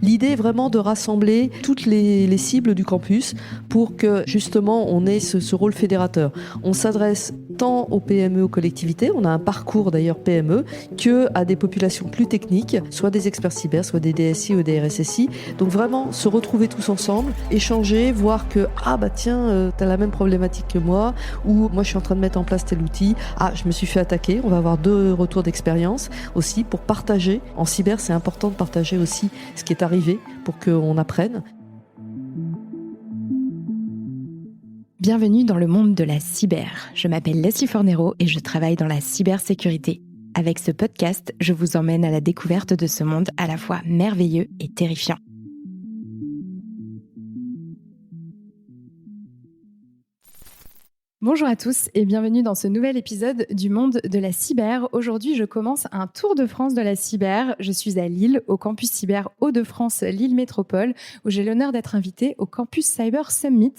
L'idée est vraiment de rassembler toutes les cibles du campus pour que justement on ait ce rôle fédérateur. On s'adresse tant aux PME, aux collectivités, on a un parcours d'ailleurs PME, que à des populations plus techniques, soit des experts cyber, soit des DSI ou des RSSI. Donc vraiment se retrouver tous ensemble, échanger, voir que tiens, t'as la même problématique que moi, ou moi je suis en train de mettre en place tel outil, je me suis fait attaquer, on va avoir 2 retours d'expérience aussi pour partager. En cyber, c'est important de partager aussi ce qui est arrivé pour qu'on apprenne. Bienvenue dans le monde de la cyber. Je m'appelle Leslie Fornero et je travaille dans la cybersécurité. Avec ce podcast, je vous emmène à la découverte de ce monde à la fois merveilleux et terrifiant. Bonjour à tous et bienvenue dans ce nouvel épisode du monde de la cyber. Aujourd'hui, je commence un tour de France de la cyber. Je suis à Lille, au campus cyber Hauts-de-France Lille Métropole, où j'ai l'honneur d'être invitée au Campus Cyber Summit.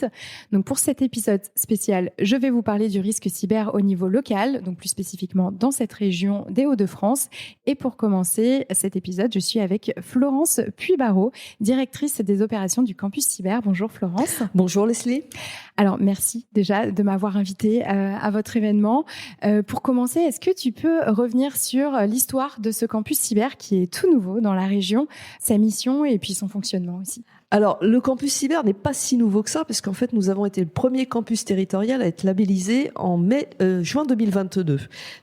Donc pour cet épisode spécial, je vais vous parler du risque cyber au niveau local, donc plus spécifiquement dans cette région des Hauts-de-France. Et pour commencer cet épisode, je suis avec Florence Puybarreau, directrice des opérations du Campus Cyber. Bonjour Florence. Bonjour Leslie. Alors merci déjà de m'avoir invité à votre événement. Pour commencer, est-ce que tu peux revenir sur l'histoire de ce campus cyber qui est tout nouveau dans la région, sa mission et puis son fonctionnement aussi? Alors, le campus cyber n'est pas si nouveau que ça, parce qu'en fait, nous avons été le premier campus territorial à être labellisé en juin 2022.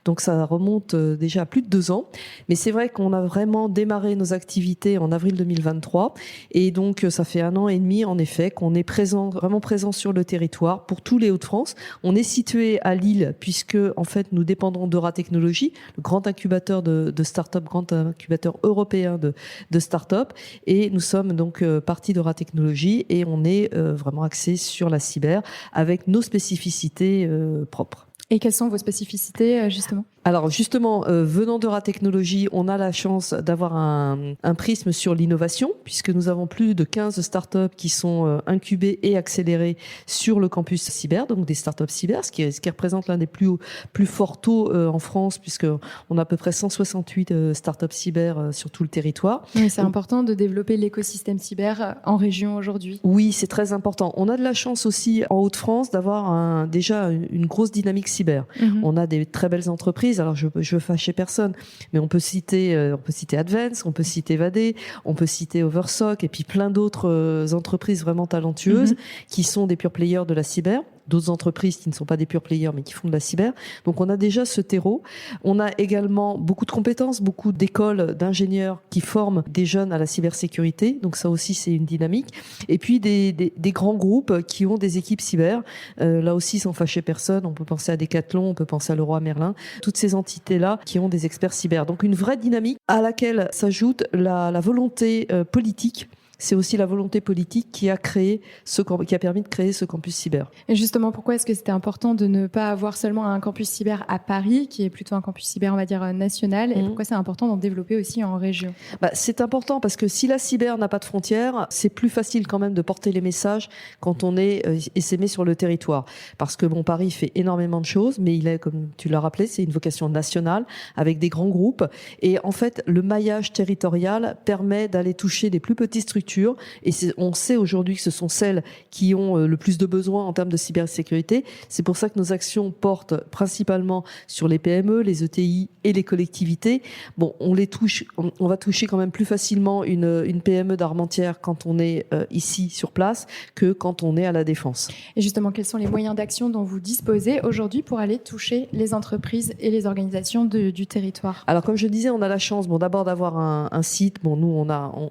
Donc, ça remonte déjà à plus de 2 ans. Mais c'est vrai qu'on a vraiment démarré nos activités en avril 2023. Et donc, ça fait 1 an et demi, en effet, qu'on est vraiment présent sur le territoire pour tous les Hauts-de-France. On est situé à Lille, puisque, en fait, nous dépendons d'Eura Technologies, le grand incubateur de start-up, grand incubateur européen de start-up. Et nous sommes donc partis d'Eura Technologies et on est vraiment axé sur la cyber avec nos spécificités propres. Et quelles sont vos spécificités justement ? Alors justement, venant d'Eura Technologies, on a la chance d'avoir un prisme sur l'innovation, puisque nous avons plus de 15 startups qui sont incubées et accélérées sur le campus cyber, donc des startups cyber, ce qui représente l'un des plus forts taux en France, puisqu'on a à peu près 168 startups cyber sur tout le territoire. Oui, c'est important de développer l'écosystème cyber en région aujourd'hui. Oui, c'est très important. On a de la chance aussi en Hauts-de-France d'avoir déjà une grosse dynamique cyber. On a des très belles entreprises. Alors, je veux fâcher personne, mais on peut citer Advance, on peut citer Vadé, on peut citer Oversock, et puis plein d'autres entreprises vraiment talentueuses qui sont des pure players de la cyber. D'autres entreprises qui ne sont pas des pure players mais qui font de la cyber. Donc on a déjà ce terreau. On a également beaucoup de compétences, beaucoup d'écoles d'ingénieurs qui forment des jeunes à la cybersécurité. Donc ça aussi c'est une dynamique. Et puis des grands groupes qui ont des équipes cyber. Là aussi sans fâcher personne, on peut penser à Decathlon, on peut penser à Leroy Merlin. Toutes ces entités-là qui ont des experts cyber. Donc une vraie dynamique à laquelle s'ajoute la volonté politique. C'est aussi la volonté politique qui a permis de créer ce campus cyber. Et justement, pourquoi est-ce que c'était important de ne pas avoir seulement un campus cyber à Paris, qui est plutôt un campus cyber, on va dire, national, et pourquoi c'est important d'en développer aussi en région ? C'est important parce que si la cyber n'a pas de frontières, c'est plus facile quand même de porter les messages quand on est essaimé sur le territoire. Parce que Paris fait énormément de choses, mais il est, comme tu l'as rappelé, c'est une vocation nationale avec des grands groupes. Et en fait, le maillage territorial permet d'aller toucher des plus petites structures. Et on sait aujourd'hui que ce sont celles qui ont le plus de besoins en termes de cybersécurité. C'est pour ça que nos actions portent principalement sur les PME, les ETI et les collectivités. On les touche, on va toucher quand même plus facilement une PME d'Armentières quand on est ici sur place que quand on est à la Défense. Et justement, quels sont les moyens d'action dont vous disposez aujourd'hui pour aller toucher les entreprises et les organisations du territoire ? Alors comme je disais, on a la chance d'abord d'avoir un site. Nous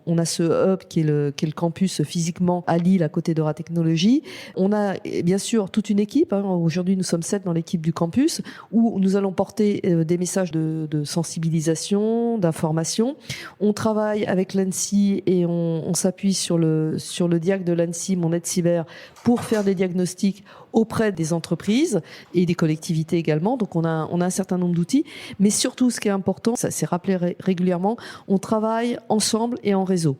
on a ce hub qui est le campus physiquement à Lille, à côté d'Eura Technologies. On a bien sûr toute une équipe. Aujourd'hui, nous sommes 7 dans l'équipe du campus où nous allons porter des messages de sensibilisation, d'information. On travaille avec l'ANSSI et on s'appuie sur le diag de l'ANSSI, mon aide cyber, pour faire des diagnostics auprès des entreprises et des collectivités également. Donc on a un certain nombre d'outils. Mais surtout, ce qui est important, ça c'est rappelé régulièrement, on travaille ensemble et en réseau.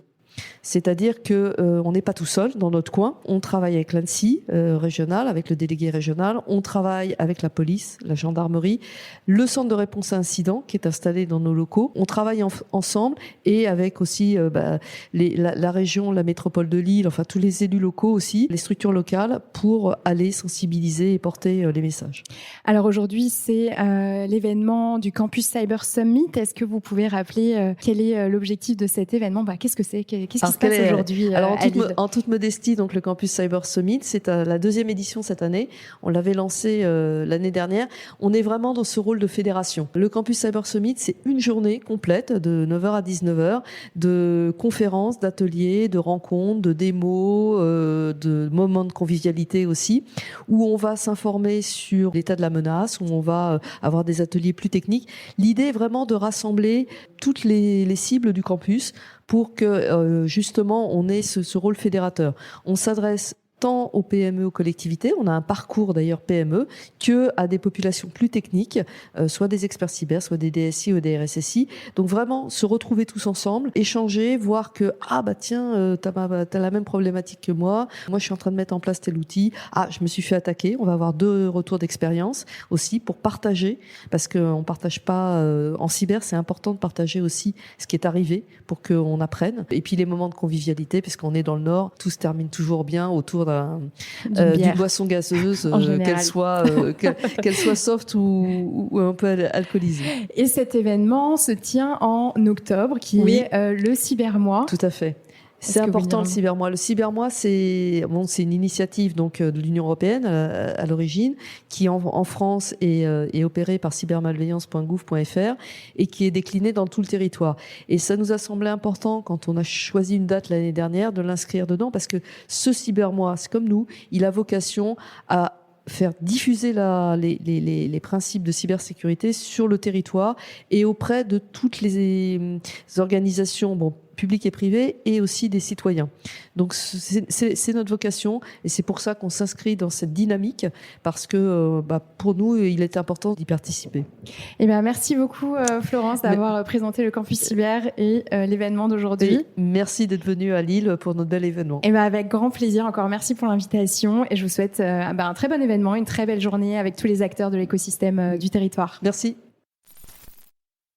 C'est-à-dire que on n'est pas tout seul dans notre coin. On travaille avec l'ANSSI régional, avec le délégué régional. On travaille avec la police, la gendarmerie, le centre de réponse à incidents qui est installé dans nos locaux. On travaille ensemble et avec aussi la région, la métropole de Lille, enfin tous les élus locaux aussi, les structures locales pour aller sensibiliser et porter les messages. Alors aujourd'hui, c'est l'événement du Campus Cyber Summit. Est-ce que vous pouvez rappeler quel est l'objectif de cet événement ? Qu'est-ce que c'est ? Qu'est-ce qui se passe aujourd'hui Alors à Lille ? en toute modestie, donc le Campus Cyber Summit, c'est la deuxième édition cette année. On l'avait lancé l'année dernière. On est vraiment dans ce rôle de fédération. Le Campus Cyber Summit, c'est une journée complète de 9h à 19h de conférences, d'ateliers, de rencontres, de démos, de moments de convivialité aussi, où on va s'informer sur l'état de la menace, où on va avoir des ateliers plus techniques. L'idée est vraiment de rassembler toutes les cibles du campus pour que justement on ait ce rôle fédérateur. On s'adresse tant aux PME, aux collectivités, on a un parcours d'ailleurs PME, que à des populations plus techniques, soit des experts cyber, soit des DSI ou des RSSI. Donc vraiment se retrouver tous ensemble, échanger, voir que tiens, t'as la même problématique que moi je suis en train de mettre en place tel outil, je me suis fait attaquer. On va avoir 2 retours d'expérience aussi pour partager, parce qu'on partage pas en cyber, c'est important de partager aussi ce qui est arrivé pour qu'on apprenne. Et puis les moments de convivialité, puisqu'on est dans le Nord, tout se termine toujours bien autour d'une boisson gazeuse, qu'elle soit soft ou un peu alcoolisée. Et cet événement se tient en octobre, qui est le Cybermois. Tout à fait. C'est important le Cybermois. Le Cybermois, c'est une initiative donc de l'Union européenne à l'origine, qui en France est opérée par cybermalveillance.gouv.fr et qui est déclinée dans tout le territoire. Et ça nous a semblé important quand on a choisi une date l'année dernière de l'inscrire dedans, parce que ce Cybermois, c'est comme nous, il a vocation à faire diffuser les principes de cybersécurité sur le territoire et auprès de toutes les organisations publiques et privées et aussi des citoyens. Donc c'est notre vocation et c'est pour ça qu'on s'inscrit dans cette dynamique, parce que pour nous il est important d'y participer. Merci beaucoup Florence d'avoir présenté le Campus Cyber et l'événement d'aujourd'hui. Et merci d'être venue à Lille pour notre bel événement. Avec grand plaisir, encore merci pour l'invitation et je vous souhaite un très bon événement, une très belle journée avec tous les acteurs de l'écosystème du territoire. Merci.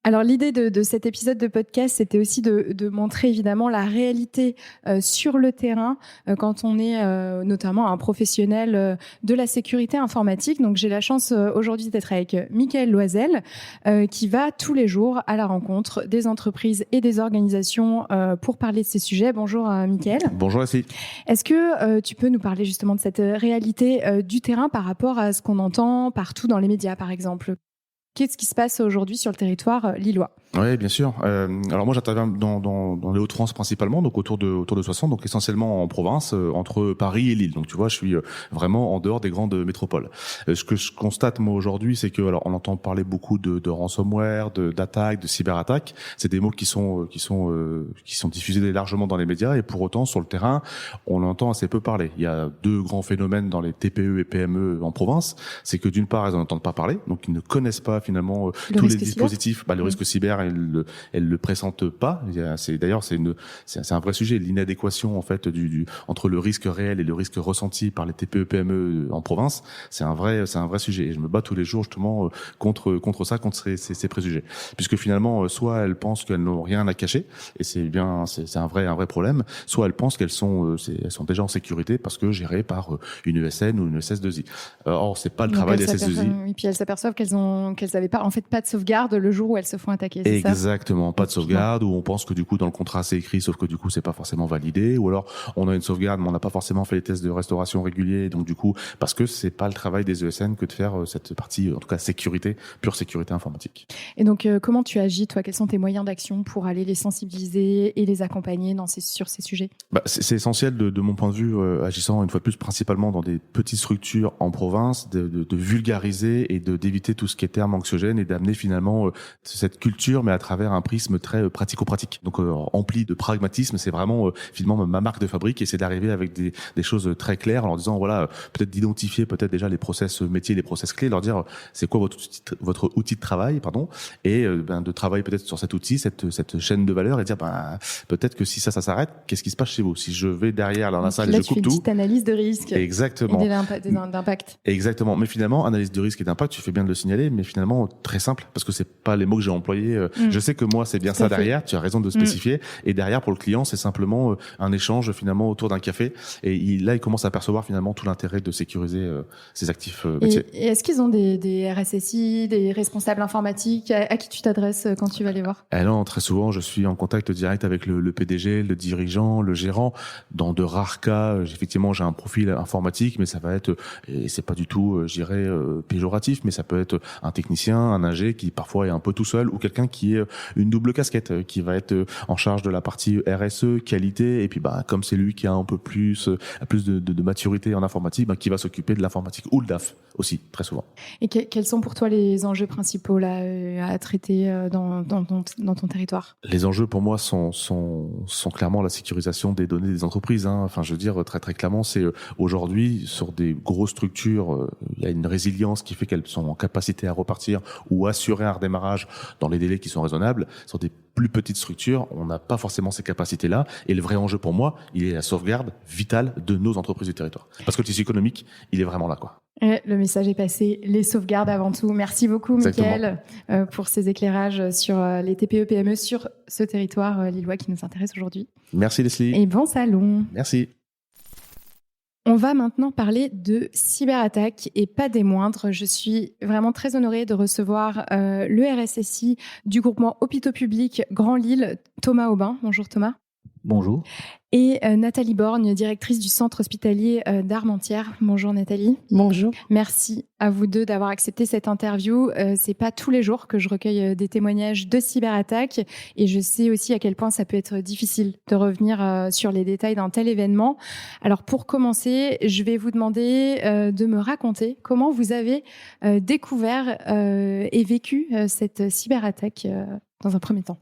Alors l'idée de cet épisode de podcast, c'était aussi de montrer évidemment la réalité sur le terrain quand on est notamment un professionnel de la sécurité informatique. Donc j'ai la chance aujourd'hui d'être avec Mickaël Loisel qui va tous les jours à la rencontre des entreprises et des organisations pour parler de ces sujets. Bonjour Mickaël. Bonjour Leslie. Est-ce que tu peux nous parler justement de cette réalité du terrain par rapport à ce qu'on entend partout dans les médias par exemple ? Qu'est-ce qui se passe aujourd'hui sur le territoire lillois ? Oui, bien sûr. Alors moi, j'interviens dans les Hauts-de-France principalement, donc autour de 60, donc essentiellement en province, entre Paris et Lille. Donc tu vois, je suis vraiment en dehors des grandes métropoles. Ce que je constate moi aujourd'hui, c'est que on entend parler beaucoup de ransomware, d'attaques, de cyberattaques. C'est des mots qui sont diffusés largement dans les médias, et pour autant sur le terrain, on entend assez peu parler. Il y a 2 grands phénomènes dans les TPE et PME en province. C'est que d'une part, elles n'entendent pas parler, donc ils ne connaissent pas finalement tous les dispositifs, le risque cyber. Elle le pressentent pas. D'ailleurs, c'est un vrai sujet, l'inadéquation en fait entre le risque réel et le risque ressenti par les TPE PME en province. C'est un vrai sujet. Et je me bats tous les jours justement contre ces préjugés, puisque finalement, soit elles pensent qu'elles n'ont rien à cacher, et c'est un vrai problème. Soit elles pensent qu'elles sont déjà en sécurité parce que gérées par une ESN ou une SS2I. Or, c'est pas le travail des SS2I. Et puis elles s'aperçoivent qu'elles avaient pas de sauvegarde le jour où elles se font attaquer. Exactement, pas de sauvegarde, ou on pense que du coup dans le contrat c'est écrit, sauf que du coup c'est pas forcément validé, ou alors on a une sauvegarde mais on n'a pas forcément fait les tests de restauration réguliers, donc du coup parce que c'est pas le travail des ESN que de faire cette partie, en tout cas pure sécurité informatique. Et donc comment tu agis toi ? Quels sont tes moyens d'action pour aller les sensibiliser et les accompagner sur ces sujets ? C'est essentiel de mon point de vue, agissant une fois de plus principalement dans des petites structures en province, de vulgariser et d'éviter tout ce qui est termes anxiogène et d'amener finalement cette culture, mais à travers un prisme très pratico-pratique. Donc empli de pragmatisme, c'est vraiment finalement ma marque de fabrique, et c'est d'arriver avec des choses très claires en leur disant voilà, peut-être d'identifier peut-être déjà les process métiers, les process clés, leur dire c'est quoi votre outil de travail, pardon, et de travailler peut-être sur cet outil, cette chaîne de valeur, et dire peut-être que si ça s'arrête, qu'est-ce qui se passe chez vous? Si je vais derrière dans la salle et je coupe tout. Une petite analyse de risque. Exactement. Et d'impact. Exactement. Mais finalement, analyse de risque et d'impact, tu fais bien de le signaler, mais finalement très simple, parce que c'est pas les mots que j'ai employés. Je sais que moi c'est bien ça derrière. Tu as raison de spécifier. Et derrière pour le client, c'est simplement un échange finalement autour d'un café. Et là, il commence à percevoir finalement tout l'intérêt de sécuriser ses actifs métiers. Et est-ce qu'ils ont des RSSI, des responsables informatiques à qui tu t'adresses quand tu vas les voir? Non, très souvent, je suis en contact direct avec le PDG, le dirigeant, le gérant. Dans de rares cas, effectivement, j'ai un profil informatique, mais ça va être, et c'est pas du tout, je dirais, péjoratif, mais ça peut être un technicien, un ingé qui parfois est un peu tout seul, ou quelqu'un qui est une double casquette, qui va être en charge de la partie RSE, qualité, et puis comme c'est lui qui a un peu plus de maturité en informatique, qui va s'occuper de l'informatique, ou le DAF aussi, très souvent. Et quels sont pour toi les enjeux principaux là à traiter dans ton territoire? Les enjeux pour moi sont clairement la sécurisation des données des entreprises. Enfin, je veux dire très très clairement, c'est aujourd'hui sur des grosses structures, il y a une résilience qui fait qu'elles sont en capacité à repartir ou assurer un redémarrage dans les délais qui sont raisonnables. Sur des plus petites structures, on n'a pas forcément ces capacités-là. Et le vrai enjeu pour moi, il est la sauvegarde vitale de nos entreprises du territoire. Parce que le tissu économique, il est vraiment là, quoi. Le message est passé, les sauvegardes avant tout. Merci beaucoup, Mickaël, pour ces éclairages sur les TPE-PME sur ce territoire lillois qui nous intéresse aujourd'hui. Merci Leslie. Et bon salon. Merci. On va maintenant parler de cyberattaques et pas des moindres. Je suis vraiment très honorée de recevoir le RSSI du groupement Hôpitaux Publics Grand Lille, Thomas Aubin. Bonjour Thomas. Bonjour. Et Nathalie Borgne, directrice du centre hospitalier d'Armentières. Bonjour Nathalie. Bonjour. Merci à vous deux d'avoir accepté cette interview. C'est pas tous les jours que je recueille des témoignages de cyberattaques, et je sais aussi à quel point ça peut être difficile de revenir sur les détails d'un tel événement. Alors pour commencer, je vais vous demander de me raconter comment vous avez découvert et vécu cette cyberattaque dans un premier temps.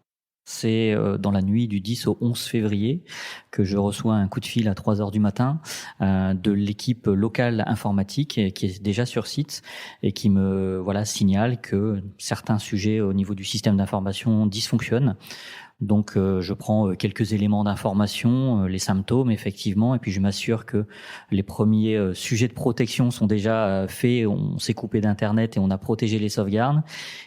C'est dans la nuit du 10 au 11 février que je reçois un coup de fil à 3h du matin de l'équipe locale informatique qui est déjà sur site et qui me signale que certains sujets au niveau du système d'information dysfonctionnent. Donc je prends quelques éléments d'information, les symptômes effectivement, et puis je m'assure que les premiers sujets de protection sont déjà faits. On s'est coupé d'internet et on a protégé les sauvegardes,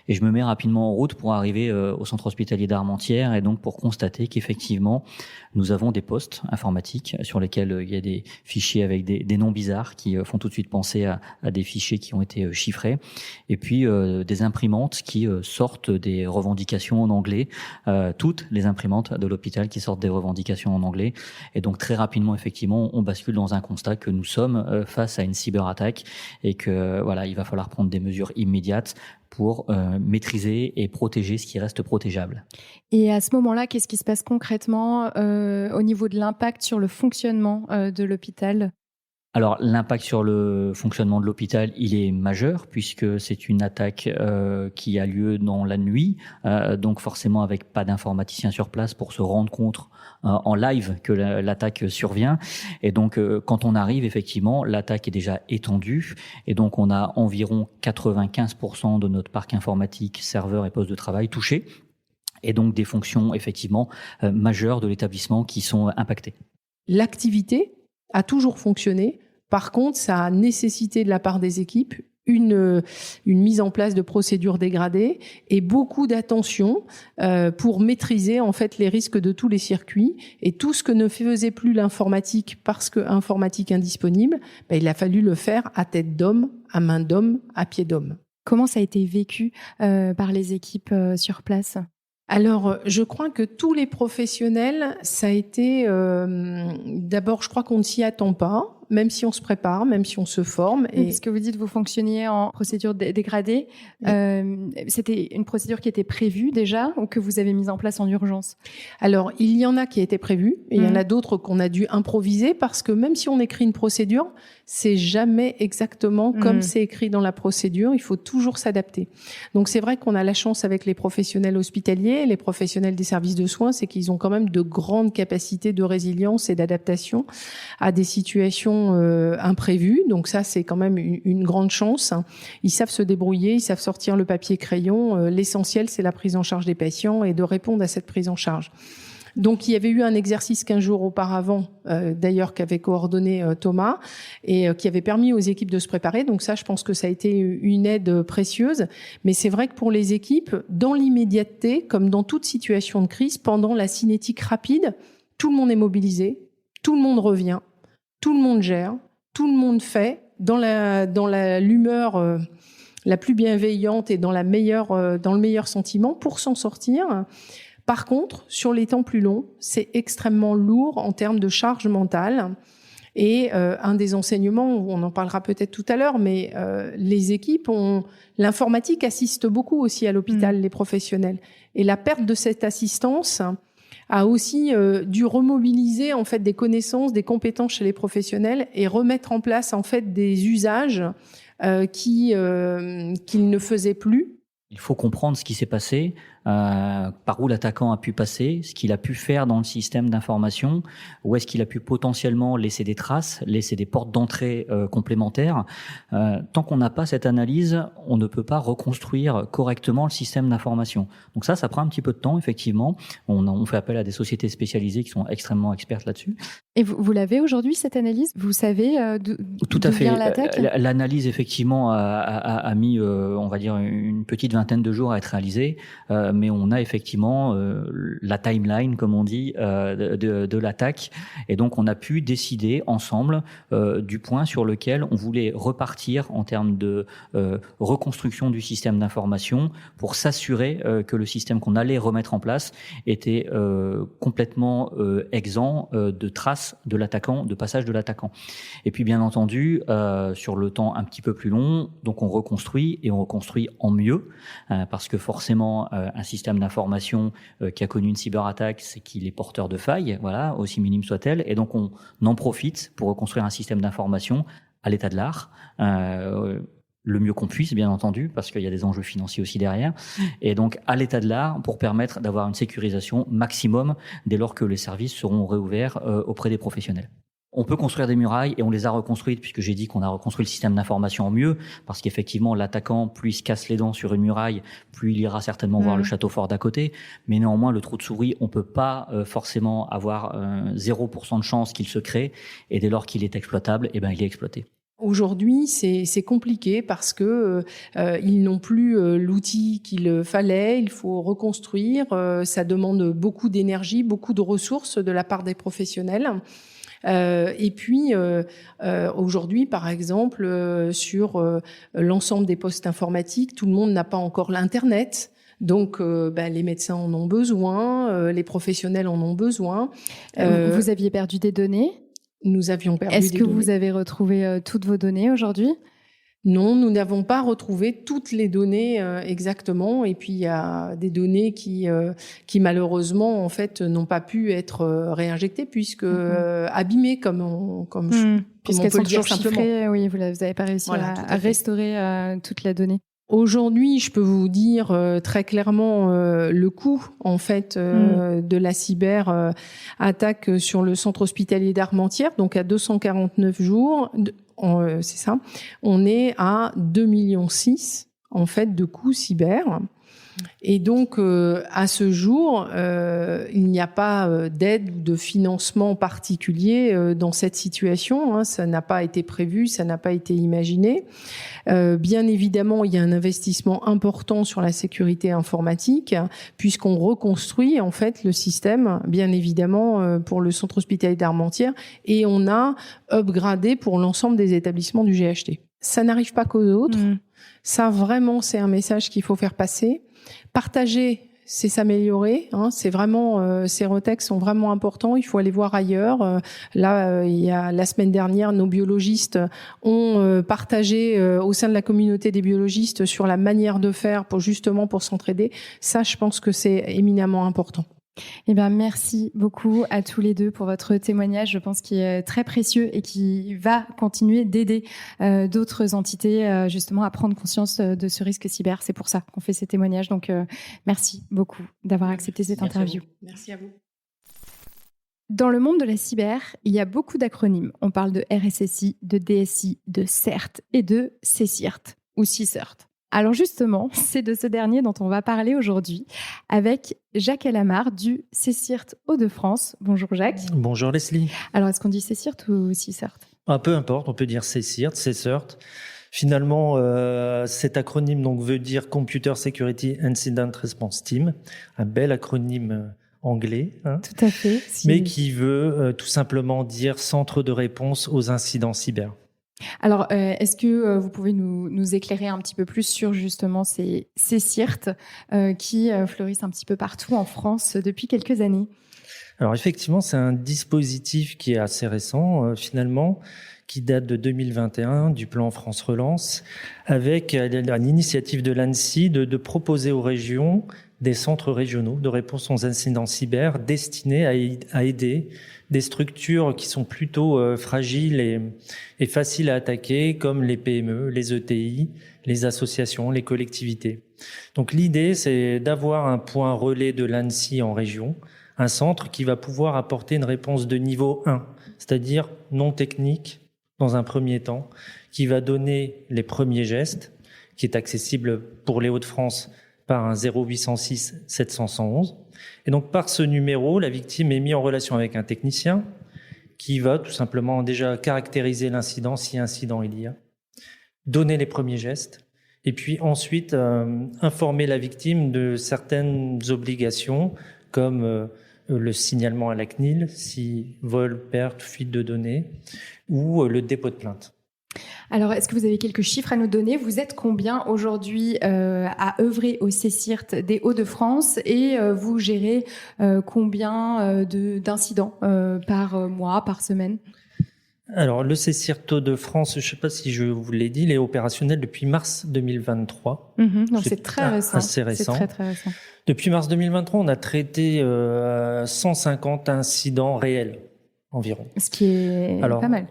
et je me mets rapidement en route pour arriver au centre hospitalier d'Armentières, et donc pour constater qu'effectivement nous avons des postes informatiques sur lesquels il y a des fichiers avec des noms bizarres qui font tout de suite penser à des fichiers qui ont été chiffrés, et puis des imprimantes qui sortent des revendications en anglais, toutes les imprimantes de l'hôpital qui sortent des revendications en anglais. Et donc très rapidement, effectivement, on bascule dans un constat que nous sommes face à une cyberattaque, et que il va falloir prendre des mesures immédiates pour maîtriser et protéger ce qui reste protégeable. Et à ce moment-là, qu'est-ce qui se passe concrètement au niveau de l'impact sur le fonctionnement de l'hôpital ? Alors l'impact sur le fonctionnement de l'hôpital, il est majeur puisque c'est une attaque qui a lieu dans la nuit, donc forcément avec pas d'informaticiens sur place pour se rendre compte en live que l'attaque survient. Et donc quand on arrive, effectivement, l'attaque est déjà étendue, et donc on a environ 95% de notre parc informatique, serveurs et postes de travail touchés, et donc des fonctions effectivement majeures de l'établissement qui sont impactées. L'activité a toujours fonctionné. Par contre, ça a nécessité de la part des équipes une mise en place de procédures dégradées et beaucoup d'attention pour maîtriser en fait les risques de tous les circuits, et tout ce que ne faisait plus l'informatique parce que informatique indisponible, il a fallu le faire à tête d'homme, à main d'homme, à pied d'homme. Comment ça a été vécu par les équipes sur place ? Alors, je crois que tous les professionnels, ça a été... d'abord, je crois qu'on ne s'y attend pas. même si on se prépare, même si on se forme. Et ce que vous dites, vous fonctionniez en procédure dégradée. C'était une procédure qui était prévue déjà ou que vous avez mise en place en urgence? Alors, il y en a qui étaient prévues et il y en a d'autres qu'on a dû improviser parce que même si on écrit une procédure, c'est jamais exactement comme c'est écrit dans la procédure. Il faut toujours s'adapter. Donc, c'est vrai qu'on a la chance avec les professionnels hospitaliers, les professionnels des services de soins, c'est qu'ils ont quand même de grandes capacités de résilience et d'adaptation à des situations imprévues. Donc ça, c'est quand même une grande chance. Ils savent se débrouiller, ils savent sortir le papier crayon. L'essentiel, c'est la prise en charge des patients et de répondre à cette prise en charge. Donc, il y avait eu un exercice 15 jours auparavant, d'ailleurs, qu'avait coordonné Thomas et qui avait permis aux équipes de se préparer. Donc ça, je pense que ça a été une aide précieuse. Mais c'est vrai que pour les équipes, dans l'immédiateté, comme dans toute situation de crise, pendant la cinétique rapide, tout le monde est mobilisé, tout le monde revient, tout le monde gère, tout le monde fait dans l'humeur la plus bienveillante et dans le meilleur sentiment pour s'en sortir. Par contre, sur les temps plus longs, c'est extrêmement lourd en termes de charge mentale. Et un des enseignements, on en parlera peut-être tout à l'heure, mais les équipes l'informatique assiste beaucoup aussi à l'hôpital, les professionnels. Et la perte de cette assistance a aussi dû remobiliser en fait des connaissances, des compétences chez les professionnels et remettre en place en fait des usages qu'ils ne faisaient plus. Il faut comprendre ce qui s'est passé, par où l'attaquant a pu passer, ce qu'il a pu faire dans le système d'information, où est-ce qu'il a pu potentiellement laisser des traces, laisser des portes d'entrée complémentaires. Tant qu'on n'a pas cette analyse, on ne peut pas reconstruire correctement le système d'information. Donc ça prend un petit peu de temps, effectivement. On fait appel à des sociétés spécialisées qui sont extrêmement expertes là-dessus. Et vous l'avez aujourd'hui, cette analyse? Vous savez Tout à fait. Vient l'attaque? L'analyse, effectivement, a mis, on va dire, une petite vingtaine de jours à être réalisée. Mais on a effectivement la timeline, comme on dit, de l'attaque. Et donc, on a pu décider ensemble du point sur lequel on voulait repartir en termes de reconstruction du système d'information pour s'assurer que le système qu'on allait remettre en place était complètement exempt de traces de l'attaquant, de passage de l'attaquant. Et puis, bien entendu, sur le temps un petit peu plus long, donc on reconstruit et on reconstruit en mieux, parce que forcément, un système d'information qui a connu une cyberattaque, c'est qu'il est porteur de failles, voilà, aussi minime soit-elle, et donc on en profite pour reconstruire un système d'information à l'état de l'art, le mieux qu'on puisse, bien entendu, parce qu'il y a des enjeux financiers aussi derrière, et donc à l'état de l'art pour permettre d'avoir une sécurisation maximum dès lors que les services seront réouverts auprès des professionnels. On peut construire des murailles et on les a reconstruites, puisque j'ai dit qu'on a reconstruit le système d'information en mieux, parce qu'effectivement l'attaquant, plus il se casse les dents sur une muraille, plus il ira certainement voir le château fort d'à côté. Mais néanmoins, le trou de souris, on peut pas forcément avoir 0% de chance qu'il se crée, et dès lors qu'il est exploitable, il est exploité. Aujourd'hui, c'est compliqué parce que ils n'ont plus l'outil qu'il fallait. Il faut reconstruire. Ça demande beaucoup d'énergie, beaucoup de ressources de la part des professionnels. Et puis aujourd'hui, par exemple, sur l'ensemble des postes informatiques, tout le monde n'a pas encore l'Internet. Donc, les médecins en ont besoin, les professionnels en ont besoin. Vous aviez perdu des données? Nous avions perdu des données. Est-ce que vous avez retrouvé toutes vos données aujourd'hui? Non, nous n'avons pas retrouvé toutes les données exactement. Et puis il y a des données qui malheureusement en fait n'ont pas pu être réinjectées puisque abîmées puisqu'elles sont toujours chiffrées. Oui, vous n'avez pas réussi à restaurer toute la donnée. Aujourd'hui, je peux vous dire très clairement le coût en fait de la cyber attaque sur le centre hospitalier d'Armentières, donc à 249 jours. C'est ça. On est à 2,6 millions en fait de coûts cyber. Et donc, à ce jour, il n'y a pas d'aide ou de financement particulier dans cette situation. Ça n'a pas été prévu, ça n'a pas été imaginé. Bien évidemment, il y a un investissement important sur la sécurité informatique, puisqu'on reconstruit en fait le système, bien évidemment, pour le centre hospitalier d'Armentières, et on a upgradé pour l'ensemble des établissements du GHT. Ça n'arrive pas qu'aux autres. Ça, vraiment, c'est un message qu'il faut faire passer. Partager c'est s'améliorer. C'est vraiment ces retextes sont vraiment importants. Il faut aller voir ailleurs. Là, il y a la semaine dernière, nos biologistes ont partagé au sein de la communauté des biologistes sur la manière de faire pour s'entraider. Ça, je pense que c'est éminemment important. Eh bien, merci beaucoup à tous les deux pour votre témoignage. Je pense qu'il est très précieux et qui va continuer d'aider d'autres entités justement à prendre conscience de ce risque cyber. C'est pour ça qu'on fait ces témoignages. Donc, merci beaucoup d'avoir accepté cette interview. Merci à vous. Dans le monde de la cyber, il y a beaucoup d'acronymes. On parle de RSSI, de DSI, de CERT et de CSIRT ou CSIRT. Alors justement, c'est de ce dernier dont on va parler aujourd'hui avec Jacques Alamar du CSIRT Hauts-de-France. Bonjour Jacques. Bonjour Leslie. Alors est-ce qu'on dit CSIRT ou CSIRT ? Peu importe, on peut dire CSIRT, CSIRT. Finalement, cet acronyme donc veut dire Computer Security Incident Response Team, un bel acronyme anglais. Tout à fait. Mais qui veut tout simplement dire Centre de réponse aux incidents cyber. Alors, est-ce que vous pouvez nous éclairer un petit peu plus sur justement ces CSIRT qui fleurissent un petit peu partout en France depuis quelques années ? Alors effectivement, c'est un dispositif qui est assez récent finalement, qui date de 2021, du plan France Relance, avec l'initiative de l'ANSSI de proposer aux régions des centres régionaux de réponse aux incidents cyber destinés à aider des structures qui sont plutôt fragiles et faciles à attaquer, comme les PME, les ETI, les associations, les collectivités. Donc l'idée, c'est d'avoir un point relais de l'ANSSI en région, un centre qui va pouvoir apporter une réponse de niveau 1, c'est-à-dire non technique dans un premier temps, qui va donner les premiers gestes, qui est accessible pour les Hauts-de-France par un 0806 700 111. Et donc, par ce numéro, la victime est mise en relation avec un technicien qui va tout simplement déjà caractériser l'incident, si incident il y a, donner les premiers gestes, et puis ensuite informer la victime de certaines obligations, comme le signalement à la CNIL, si vol, perte, fuite de données, ou le dépôt de plainte. Alors, est-ce que vous avez quelques chiffres à nous donner ? Vous êtes combien aujourd'hui à œuvrer au CSIRT des Hauts-de-France et vous gérez combien d'incidents par mois, par semaine ? Alors, le CSIRT Hauts-de-France, je ne sais pas si je vous l'ai dit, il est opérationnel depuis mars 2023. Donc c'est très récent. Assez récent. C'est très, très récent. Depuis mars 2023, on a traité 150 incidents réels environ. Ce qui est pas mal.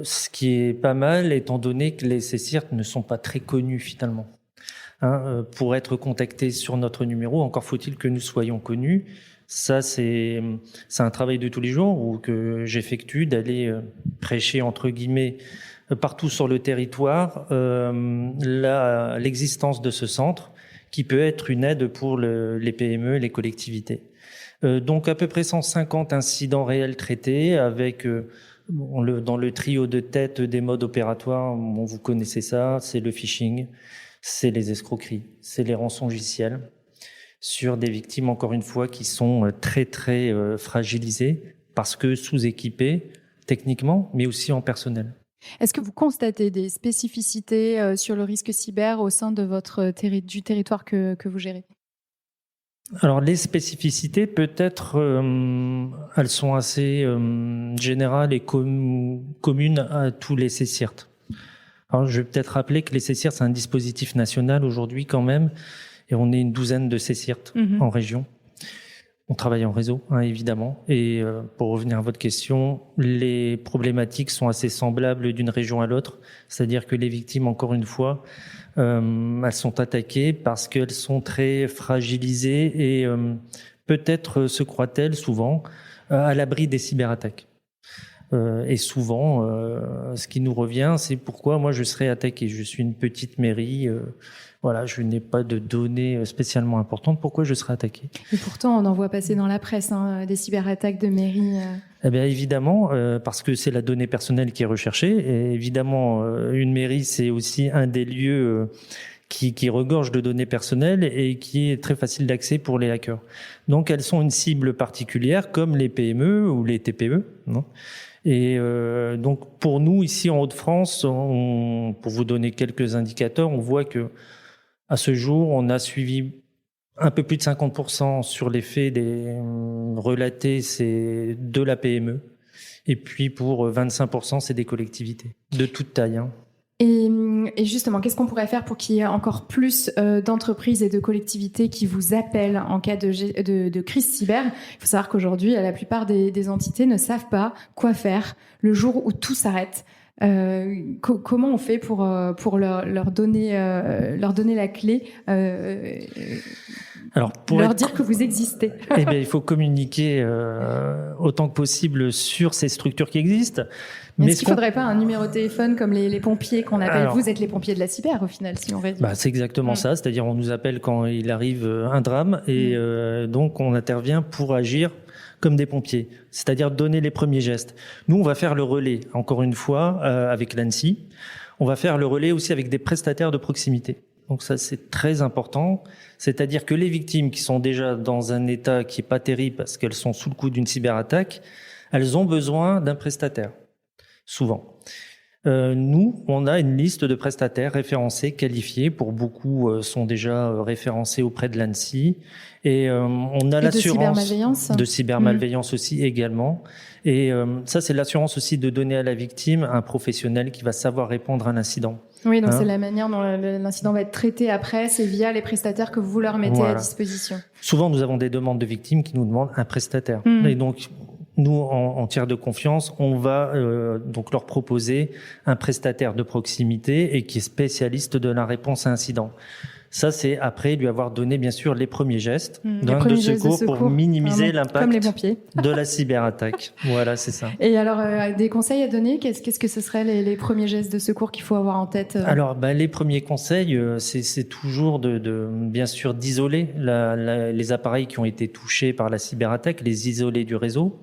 Ce qui est pas mal, étant donné que les CSIRT ne sont pas très connus finalement. Pour être contactés sur notre numéro, encore faut-il que nous soyons connus. Ça, c'est un travail de tous les jours que j'effectue, d'aller prêcher, entre guillemets, partout sur le territoire, l'existence de ce centre, qui peut être une aide pour les PME et les collectivités. Donc à peu près 150 incidents réels traités avec dans le trio de tête des modes opératoires, vous connaissez ça, c'est le phishing, c'est les escroqueries, c'est les rançongiciels sur des victimes, encore une fois, qui sont très très fragilisées parce que sous-équipées techniquement, mais aussi en personnel. Est-ce que vous constatez des spécificités sur le risque cyber au sein de du territoire que vous gérez ? Alors les spécificités, peut-être, elles sont assez générales et communes à tous les CSIRT. Alors je vais peut-être rappeler que les CSIRT, c'est un dispositif national aujourd'hui quand même, et on est une douzaine de CSIRT en région. On travaille en réseau, évidemment. Et pour revenir à votre question, les problématiques sont assez semblables d'une région à l'autre. C'est-à-dire que les victimes, encore une fois, elles sont attaquées parce qu'elles sont très fragilisées et peut-être se croient-elles souvent à l'abri des cyberattaques. Et souvent, ce qui nous revient, c'est pourquoi moi je serais attaqué. Je suis une petite mairie, voilà, je n'ai pas de données spécialement importantes. Pourquoi je serais attaqué ? Et pourtant, on en voit passer dans la presse des cyberattaques de mairie. Eh bien évidemment, parce que c'est la donnée personnelle qui est recherchée. Et évidemment, une mairie, c'est aussi un des lieux qui regorge de données personnelles et qui est très facile d'accès pour les hackers. Donc elles sont une cible particulière, comme les PME ou les TPE, non ? Et donc pour nous ici en Hauts-de-France, pour vous donner quelques indicateurs, on voit que à ce jour, on a suivi Un peu plus de 50% sur les faits relatés, c'est de la PME. Et puis pour 25%, c'est des collectivités de toute taille. Hein. Et justement, qu'est-ce qu'on pourrait faire pour qu'il y ait encore plus d'entreprises et de collectivités qui vous appellent en cas de crise cyber? Il faut savoir qu'aujourd'hui, la plupart des entités ne savent pas quoi faire le jour où tout s'arrête. Comment on fait pour leur donner la clé, Alors, leur dire que vous existez? Eh bien, il faut communiquer autant que possible sur ces structures qui existent. Mais est-ce qu'il ne faudrait pas un numéro de téléphone comme les pompiers qu'on appelle? Alors, vous êtes les pompiers de la cyber au final, si on résume. C'est exactement ça, c'est-à-dire on nous appelle quand il arrive un drame et donc on intervient pour agir comme des pompiers, c'est-à-dire donner les premiers gestes. Nous, on va faire le relais, encore une fois, avec l'ANSSI. On va faire le relais aussi avec des prestataires de proximité. Donc ça, c'est très important. C'est-à-dire que les victimes qui sont déjà dans un état qui est pas terrible parce qu'elles sont sous le coup d'une cyberattaque, elles ont besoin d'un prestataire, souvent. Nous, on a une liste de prestataires référencés, qualifiés. Pour beaucoup, sont déjà référencés auprès de l'ANSSI. Et on a l'assurance de cybermalveillance aussi également. Et ça, c'est l'assurance aussi de donner à la victime un professionnel qui va savoir répondre à l'incident. Oui, donc c'est la manière dont l'incident va être traité après, c'est via les prestataires que vous leur mettez à disposition. Souvent, nous avons des demandes de victimes qui nous demandent un prestataire. Et donc, nous, en tiers de confiance, on va donc leur proposer un prestataire de proximité et qui est spécialiste de la réponse à incident. Ça, c'est après lui avoir donné, bien sûr, les premiers gestes de secours pour minimiser l'impact de la cyberattaque. Voilà, c'est ça. Et alors, des conseils à donner? Qu'est-ce que ce seraient les premiers gestes de secours qu'il faut avoir en tête? Alors, les premiers conseils, c'est toujours bien sûr, d'isoler les appareils qui ont été touchés par la cyberattaque, les isoler du réseau.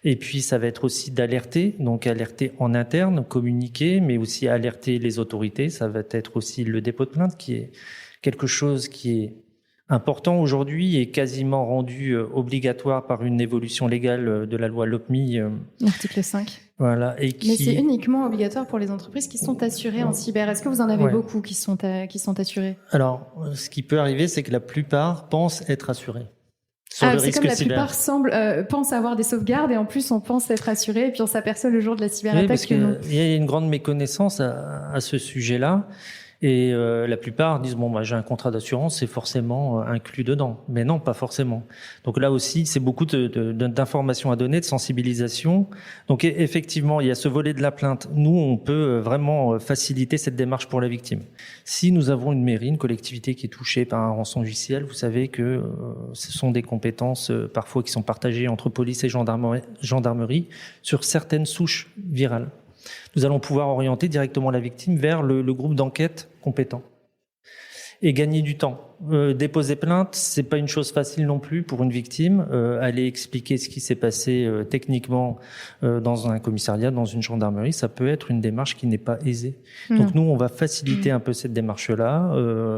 Et puis, ça va être aussi d'alerter, donc alerter en interne, communiquer, mais aussi alerter les autorités. Ça va être aussi le dépôt de plainte qui est quelque chose qui est important aujourd'hui et quasiment rendu obligatoire par une évolution légale de la loi LOPMI. L'article 5. Voilà. Mais c'est uniquement obligatoire pour les entreprises qui sont assurées en cyber. Est-ce que vous en avez beaucoup qui sont assurées? Alors, ce qui peut arriver, c'est que la plupart pensent être assurés. C'est comme la plupart pensent avoir des sauvegardes et en plus on pense être assuré et puis on s'aperçoit le jour de la cyberattaque parce que non. Il y a une grande méconnaissance à ce sujet-là. Et la plupart disent j'ai un contrat d'assurance, c'est forcément inclus dedans. Mais non, pas forcément. Donc là aussi, c'est beaucoup d'informations à donner, de sensibilisation. Donc effectivement, il y a ce volet de la plainte. Nous, on peut vraiment faciliter cette démarche pour la victime. Si nous avons une mairie, une collectivité qui est touchée par un rançongiciel, vous savez que ce sont des compétences parfois qui sont partagées entre police et gendarmerie sur certaines souches virales. Nous allons pouvoir orienter directement la victime vers le groupe d'enquête compétent et gagner du temps. Déposer plainte, c'est pas une chose facile non plus pour une victime. Aller expliquer ce qui s'est passé techniquement dans un commissariat, dans une gendarmerie, ça peut être une démarche qui n'est pas aisée. Donc nous, on va faciliter un peu cette démarche-là,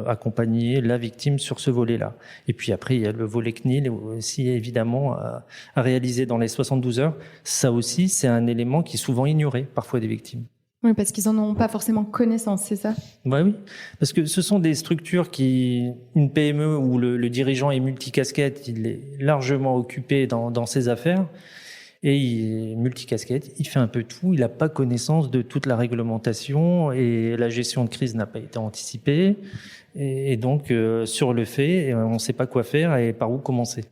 accompagner la victime sur ce volet-là. Et puis après, il y a le volet CNIL aussi évidemment à réaliser dans les 72 heures. Ça aussi, c'est un élément qui est souvent ignoré parfois des victimes. Oui, parce qu'ils en ont pas forcément connaissance, c'est ça? Oui, parce que ce sont des structures une PME où le dirigeant est multicasquette, il est largement occupé dans ses affaires, et il est multicasquette, il fait un peu tout, il n'a pas connaissance de toute la réglementation, et la gestion de crise n'a pas été anticipée, et donc sur le fait, on ne sait pas quoi faire et par où commencer.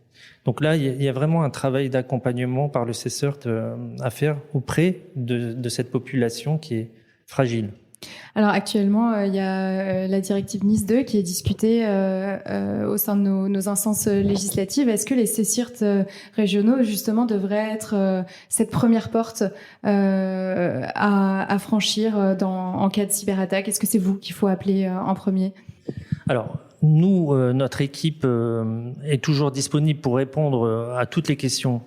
Donc là, il y a vraiment un travail d'accompagnement par le CSIRT à faire auprès de cette population qui est fragile. Alors actuellement, il y a la directive Nice 2 qui est discutée au sein de nos instances législatives. Est-ce que les CSIRT régionaux, justement, devraient être cette première porte à franchir en cas de cyberattaque? Est-ce que c'est vous qu'il faut appeler en premier? Alors, nous, notre équipe est toujours disponible pour répondre à toutes les questions,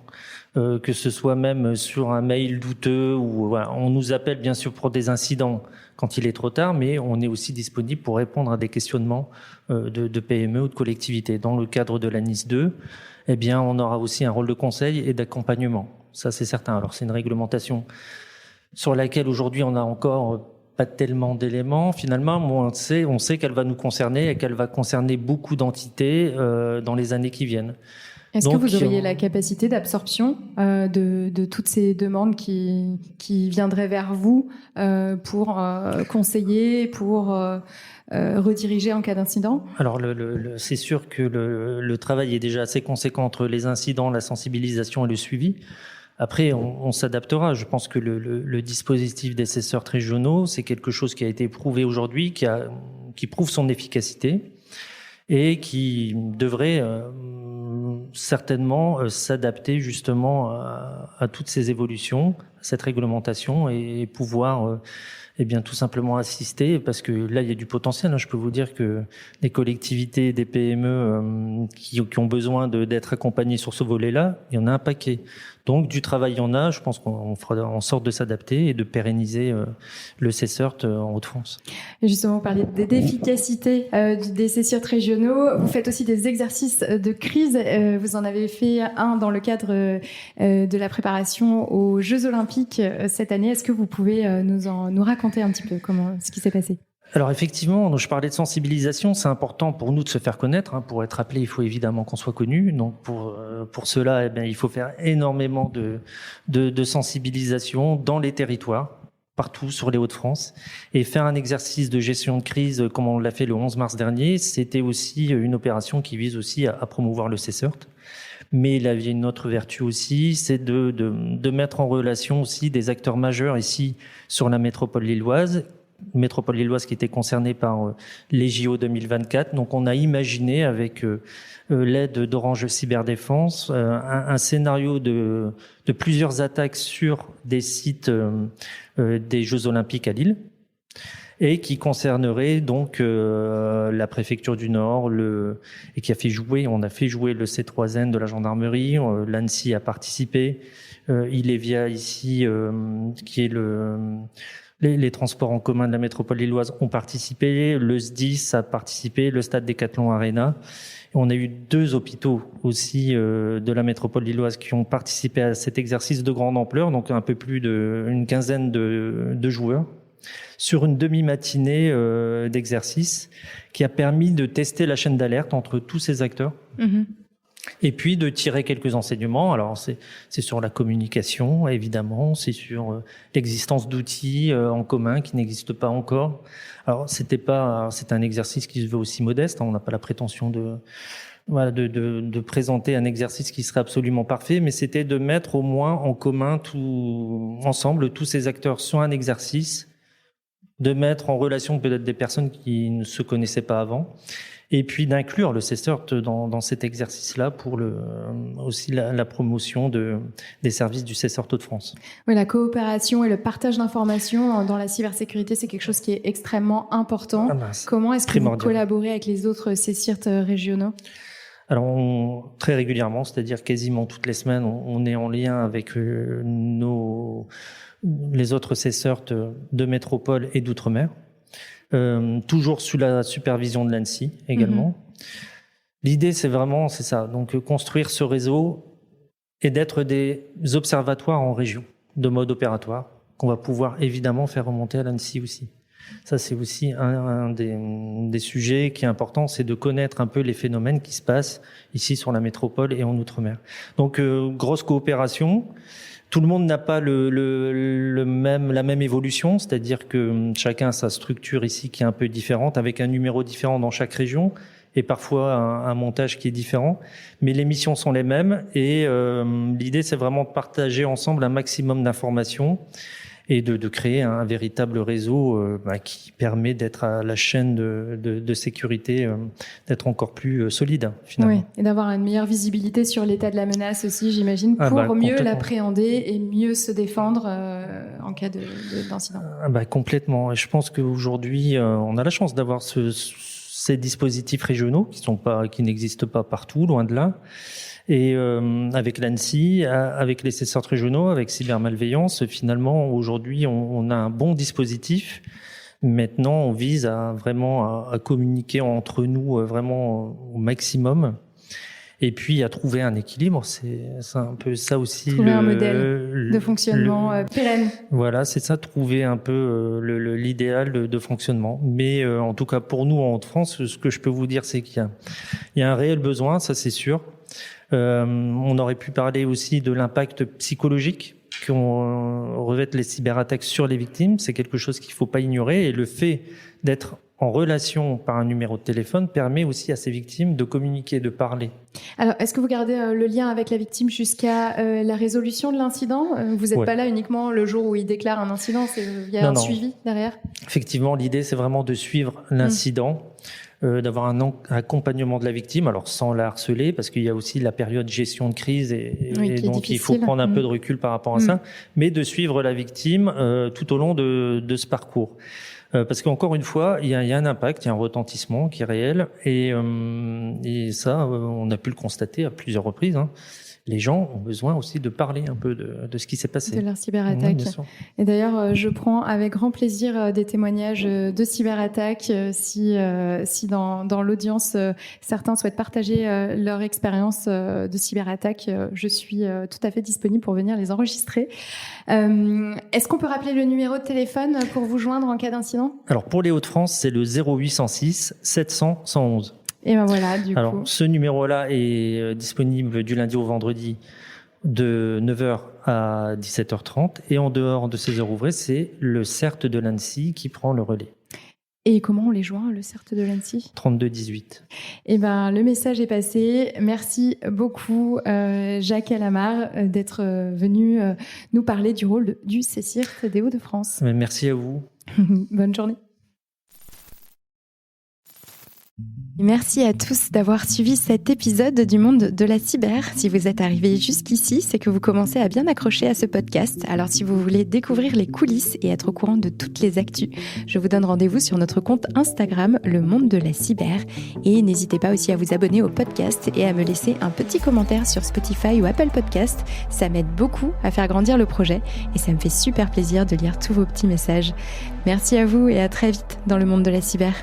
que ce soit même sur un mail douteux ou on nous appelle bien sûr pour des incidents quand il est trop tard, mais on est aussi disponible pour répondre à des questionnements de PME ou de collectivités. Dans le cadre de la Nice 2, eh bien, on aura aussi un rôle de conseil et d'accompagnement. Ça, c'est certain. Alors, c'est une réglementation sur laquelle aujourd'hui on a encore pas tellement d'éléments. Finalement, on sait qu'elle va nous concerner et qu'elle va concerner beaucoup d'entités dans les années qui viennent. Est-ce que vous auriez la capacité d'absorption de toutes ces demandes qui viendraient vers vous pour conseiller, pour rediriger en cas d'incident? Alors, c'est sûr que le travail est déjà assez conséquent entre les incidents, la sensibilisation et le suivi. Après, on s'adaptera. Je pense que le dispositif des CSERT régionaux, c'est quelque chose qui a été prouvé aujourd'hui, qui prouve son efficacité et qui devrait certainement s'adapter justement à toutes ces évolutions, à cette réglementation et pouvoir tout simplement assister, parce que là il y a du potentiel. Je peux vous dire que des collectivités, des PME qui ont besoin d'être accompagnées sur ce volet-là, il y en a un paquet. Donc du travail il y en a. Je pense qu'on fera en sorte de s'adapter et de pérenniser le CSERT en Hauts-de-France. Et justement, vous parlez d'efficacité des CSERT régionaux. Vous faites aussi des exercices de crise. Vous en avez fait un dans le cadre de la préparation aux Jeux Olympiques cette année. Est-ce que vous pouvez nous raconter un petit peu ce qui s'est passé? Alors effectivement, je parlais de sensibilisation, c'est important pour nous de se faire connaître. Pour être appelé, il faut évidemment qu'on soit connu. Donc pour cela, il faut faire énormément de sensibilisation dans les territoires, partout sur les Hauts-de-France, et faire un exercice de gestion de crise comme on l'a fait le 11 mars dernier. C'était aussi une opération qui vise aussi à promouvoir le CSERT. Mais il y a une autre vertu aussi, c'est de mettre en relation aussi des acteurs majeurs ici sur la métropole lilloise qui était concernée par les JO 2024. Donc on a imaginé avec l'aide d'Orange Cyberdéfense un scénario de plusieurs attaques sur des sites des Jeux Olympiques à Lille, et qui concernerait donc la préfecture du Nord, et qui on a fait jouer le C3N de la gendarmerie, l'ANSSI a participé, Ilevia ici, qui est les transports en commun de la métropole lilloise ont participé, le SDIS a participé, le stade Décathlon Arena. On a eu 2 hôpitaux aussi de la métropole lilloise qui ont participé à cet exercice de grande ampleur, donc un peu plus d'une quinzaine de joueurs, sur une demi-matinée d'exercice qui a permis de tester la chaîne d'alerte entre tous ces acteurs. Mmh. Et puis de tirer quelques enseignements. Alors c'est sur la communication, évidemment, c'est sur l'existence d'outils en commun qui n'existent pas encore. Alors c'est un exercice qui se veut aussi modeste. On n'a pas la prétention de présenter un exercice qui serait absolument parfait, mais c'était de mettre au moins en commun ensemble tous ces acteurs sur un exercice, de mettre en relation peut-être des personnes qui ne se connaissaient pas avant, et puis d'inclure le CSERT dans cet exercice-là pour aussi la promotion des services du CSERT Hauts-de-France. Oui, la coopération et le partage d'informations dans la cybersécurité, c'est quelque chose qui est extrêmement important. Comment est-ce que vous collaborez avec les autres CSIRT régionaux? Alors, très régulièrement, c'est-à-dire quasiment toutes les semaines, on est en lien avec les autres CSERT de métropole et d'outre-mer. Toujours sous la supervision de l'ANSSI également. Mmh. L'idée, c'est ça. Donc, construire ce réseau et d'être des observatoires en région, de mode opératoire, qu'on va pouvoir évidemment faire remonter à l'ANSSI aussi. Ça, c'est aussi un des sujets qui est important, c'est de connaître un peu les phénomènes qui se passent ici sur la métropole et en outre-mer. Donc, grosse coopération. Tout le monde n'a pas la même évolution, c'est-à-dire que chacun a sa structure ici qui est un peu différente, avec un numéro différent dans chaque région et parfois un montage qui est différent. Mais les missions sont les mêmes et l'idée, c'est vraiment de partager ensemble un maximum d'informations et de créer un véritable réseau qui permet d'être à la chaîne de sécurité, d'être encore plus solide, finalement. Oui, et d'avoir une meilleure visibilité sur l'état de la menace aussi, j'imagine, pour mieux l'appréhender et mieux se défendre en cas d'incident. Complètement. Et je pense qu'aujourd'hui, on a la chance d'avoir ces dispositifs régionaux qui n'existent pas partout, loin de là. Et avec l'ANSSI, avec les CSERT régionaux, avec cybermalveillance, finalement, aujourd'hui, on a un bon dispositif. Maintenant, on vise à communiquer entre nous vraiment au maximum Et puis à trouver un équilibre, c'est un peu ça aussi. Trouver un modèle de fonctionnement pérenne. Voilà, c'est ça, trouver un peu l'idéal de fonctionnement. Mais en tout cas pour nous en Hauts-de-France, ce que je peux vous dire, c'est qu'il y a un réel besoin, ça c'est sûr. On aurait pu parler aussi de l'impact psychologique qu'on revêtent les cyberattaques sur les victimes. C'est quelque chose qu'il ne faut pas ignorer. Et le fait d'être en relation par un numéro de téléphone permet aussi à ces victimes de communiquer, de parler. Alors, est-ce que vous gardez le lien avec la victime jusqu'à la résolution de l'incident ? Vous n'êtes pas là uniquement le jour où il déclare un incident, il y a un suivi derrière ? Effectivement, l'idée, c'est vraiment de suivre l'incident, d'avoir un accompagnement de la victime, alors sans la harceler, parce qu'il y a aussi la période gestion de crise, et donc il faut prendre un peu de recul par rapport à ça, mais de suivre la victime tout au long de ce parcours. Parce qu'encore une fois, il y a un impact, il y a un retentissement qui est réel, et ça, on a pu le constater à plusieurs reprises. Les gens ont besoin aussi de parler un peu de ce qui s'est passé. De leur cyberattaque. Et d'ailleurs, je prends avec grand plaisir des témoignages de cyberattaque. Si dans l'audience, certains souhaitent partager leur expérience de cyberattaque, je suis tout à fait disponible pour venir les enregistrer. Est-ce qu'on peut rappeler le numéro de téléphone pour vous joindre en cas d'incident ? Alors, pour les Hauts-de-France, c'est le 0806 700 111. Et ben voilà, du coup. Ce numéro-là est disponible du lundi au vendredi de 9h à 17h30. Et en dehors de ces heures ouvrées, c'est le CERT de l'Annecy qui prend le relais. Et comment on les joint, le CERT de l'Annecy ? 32 18. Eh ben, le message est passé. Merci beaucoup, Jacques Alamar, d'être venu nous parler du rôle du CCIRT des Hauts-de-France. Merci à vous. Bonne journée. Merci à tous d'avoir suivi cet épisode du Monde de la Cyber. Si vous êtes arrivés jusqu'ici, c'est que vous commencez à bien accrocher à ce podcast. Alors si vous voulez découvrir les coulisses et être au courant de toutes les actus, je vous donne rendez-vous sur notre compte Instagram, Le Monde de la Cyber. Et n'hésitez pas aussi à vous abonner au podcast et à me laisser un petit commentaire sur Spotify ou Apple Podcast. Ça m'aide beaucoup à faire grandir le projet et ça me fait super plaisir de lire tous vos petits messages. Merci à vous et à très vite dans Le Monde de la Cyber.